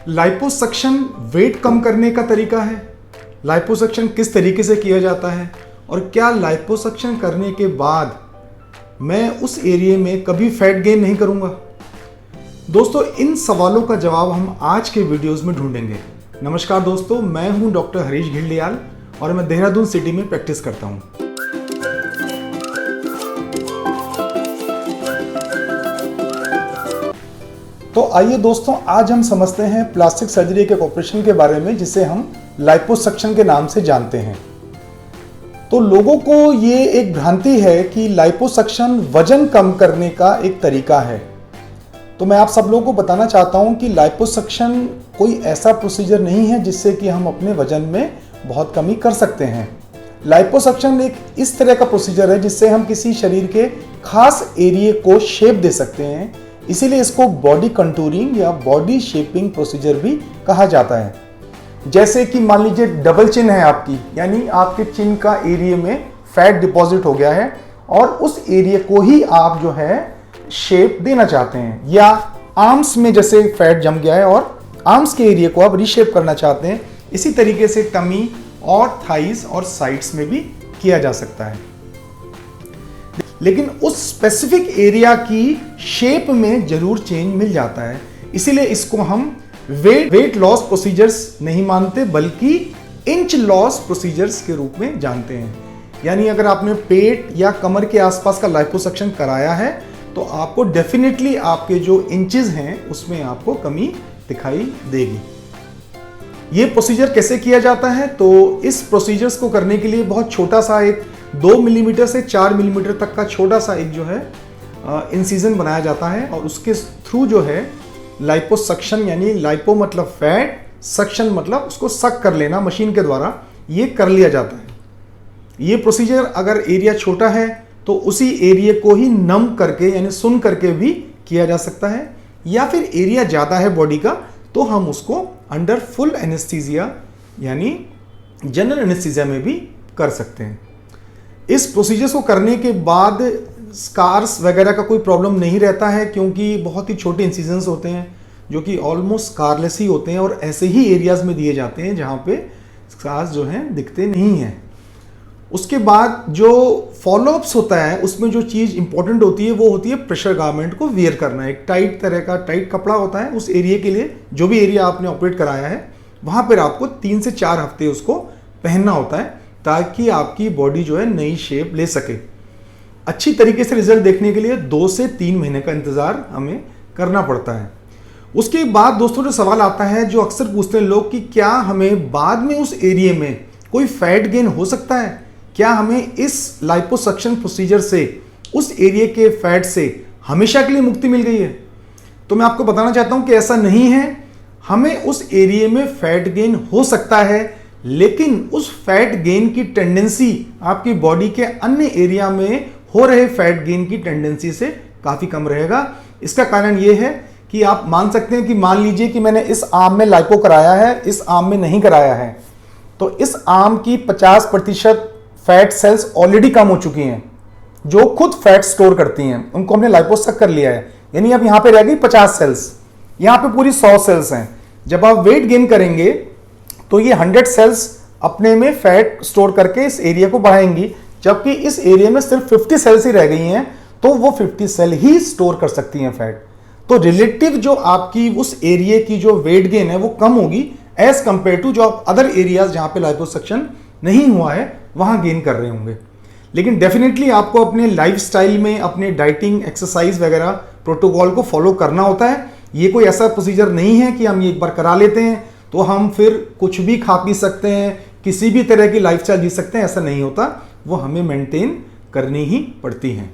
Liposuction wait कम करने का तरीका है। लाइपोसक्शन किस तरीके से किया जाता है और क्या लाइपोसक्शन करने के बाद मैं उस एरिया में कभी फैट गेन नहीं करूंगा? दोस्तों, इन सवालों का जवाब हम आज के वीडियोस में ढूंढेंगे। नमस्कार दोस्तों, मैं हूं डॉक्टर हरीश घिल्डियाल और मैं देहरादून सिटी में प्रैक्टिस करता हूं। तो आइए दोस्तों, आज हम समझते हैं प्लास्टिक सर्जरी के ऑपरेशन के बारे में जिसे हम लाइपोसक्शन के नाम से जानते हैं। तो लोगों को ये एक भ्रांति है कि लाइपोसक्शन वजन कम करने का एक तरीका है। तो मैं आप सब लोगों को बताना चाहता हूं कि लाइपोसक्शन कोई ऐसा प्रोसीजर नहीं है जिससे कि हम अपने वजन में बहुत कमी कर सकते हैं। लाइपोसक्शन एक इस तरह का प्रोसीजर है जिससे हम किसी शरीर के खास एरिया को शेप दे सकते हैं। इसीलिए इसको बॉडी कंटूरिंग या बॉडी शेपिंग प्रोसीजर भी कहा जाता है। जैसे कि मान लीजिए डबल चिन है आपकी, यानी आपके चिन का एरिया में फैट डिपॉजिट हो गया है और उस एरिया को ही आप जो है शेप देना चाहते हैं, या आर्म्स में जैसे फैट जम गया है और आर्म्स के एरिया को आप रीशेप करना चाहते हैं। इसी तरीके से टमी और थाइस और साइड्स में भी किया जा सकता है, लेकिन उस स्पेसिफिक एरिया की शेप में जरूर चेंज मिल जाता है। इसीलिए इसको हम वेट लॉस प्रोसीजर्स नहीं मानते बल्कि इंच लॉस प्रोसीजर्स के रूप में जानते हैं। यानी अगर आपने पेट या कमर के आसपास का लाइपोसक्शन कराया है तो आपको डेफिनेटली आपके जो इंचेस हैं उसमें आपको कमी दिखाई देगी। ये प्रोसीजर कैसे किया जाता है? तो इस प्रोसीजर्स को करने के लिए बहुत छोटा सा एक 2 मिलीमीटर से 4 मिलीमीटर तक का छोटा सा एक जो है इंसिजन बनाया जाता है और उसके थ्रू जो है लाइपोसक्शन, यानी लाइपो मतलब फैट, सक्शन मतलब उसको सक कर लेना मशीन के द्वारा, ये कर लिया जाता है। ये प्रोसीजर अगर एरिया छोटा है तो उसी एरिया को ही नम करके यानी सुन करके भी किया जा सकता है, या फिर एरिया ज़्यादा है बॉडी का तो हम उसको अंडर फुल एनेस्थीसिया यानी जनरल एनेस्थीसिया में भी कर सकते हैं। इस प्रोसीजर को करने के बाद स्कार्स वगैरह का कोई प्रॉब्लम नहीं रहता है, क्योंकि बहुत ही छोटे इंसिजन्स होते हैं जो कि ऑलमोस्ट स्कारलेस ही होते हैं और ऐसे ही एरियाज में दिए जाते हैं जहाँ पे स्कार्स जो हैं दिखते नहीं हैं। उसके बाद जो फॉलोअप्स होता है उसमें जो चीज़ इंपॉर्टेंट होती है वो होती है प्रेशर गारमेंट को वियर करना। एक टाइट तरह का टाइट कपड़ा होता है उस एरिया के लिए, जो भी एरिया आपने ऑपरेट कराया है वहाँ पर आपको 3 से 4 हफ्ते उसको पहनना होता है ताकि आपकी बॉडी जो है नई शेप ले सके। अच्छी तरीके से रिजल्ट देखने के लिए 2 से 3 महीने का इंतजार हमें करना पड़ता है। उसके बाद दोस्तों जो सवाल आता है, जो अक्सर पूछते हैं लोग, कि क्या हमें बाद में उस एरिया में कोई फैट गेन हो सकता है? क्या हमें इस लाइपोसक्शन प्रोसीजर से उस एरिया के फैट से हमेशा के लिए मुक्ति मिल गई है? तो मैं आपको बताना चाहता हूं कि ऐसा नहीं है। हमें उस एरिया में फैट गेन हो सकता है, लेकिन उस फैट गेन की टेंडेंसी आपकी बॉडी के अन्य एरिया में हो रहे फैट गेन की टेंडेंसी से काफ़ी कम रहेगा। इसका कारण यह है कि आप मान सकते हैं कि मान लीजिए कि मैंने इस आर्म में लाइपो कराया है, इस आर्म में नहीं कराया है, तो इस आर्म की 50% फैट सेल्स ऑलरेडी कम हो चुकी हैं जो खुद फैट स्टोर करती हैं, उनको हमने लाइपोसक कर लिया है। यानी अब यहाँ पे रह गई 50 सेल्स, यहाँ पे पूरी 100 सेल्स हैं। जब आप वेट गेन करेंगे तो ये 100 सेल्स अपने में फैट स्टोर करके इस एरिया को बढ़ाएंगी, जबकि इस एरिया में सिर्फ 50 सेल्स ही रह गई हैं, तो वो 50 सेल ही स्टोर कर सकती हैं फैट। तो रिलेटिव जो आपकी उस एरिया की जो वेट गेन है वो कम होगी एज कंपेयर टू जो आप अदर एरियाज जहां पे लाइपोसक्शन नहीं हुआ है वहां गेन कर रहे होंगे। लेकिन डेफिनेटली आपको अपने लाइफस्टाइल में अपने डाइटिंग, एक्सरसाइज वगैरह प्रोटोकॉल को फॉलो करना होता है। ये कोई ऐसा प्रोसीजर नहीं है कि हम ये एक बार करा लेते हैं तो हम फिर कुछ भी खा पी सकते हैं, किसी भी तरह की लाइफस्टाइल जी सकते हैं, ऐसा नहीं होता। वो हमें मेंटेन करनी ही पड़ती हैं।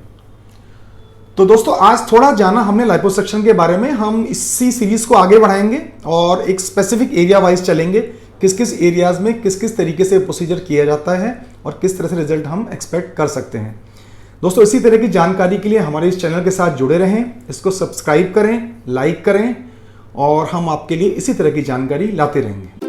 तो दोस्तों, आज थोड़ा जाना हमने लाइपोसक्शन के बारे में। हम इसी सीरीज को आगे बढ़ाएंगे और एक स्पेसिफिक एरिया वाइज चलेंगे, किस किस एरियाज में किस किस तरीके से प्रोसीजर किया जाता है और किस तरह से रिजल्ट हम एक्सपेक्ट कर सकते हैं। दोस्तों, इसी तरह की जानकारी के लिए हमारे इस चैनल के साथ जुड़े रहें, इसको सब्सक्राइब करें, लाइक करें और हम आपके लिए इसी तरह की जानकारी लाते रहेंगे।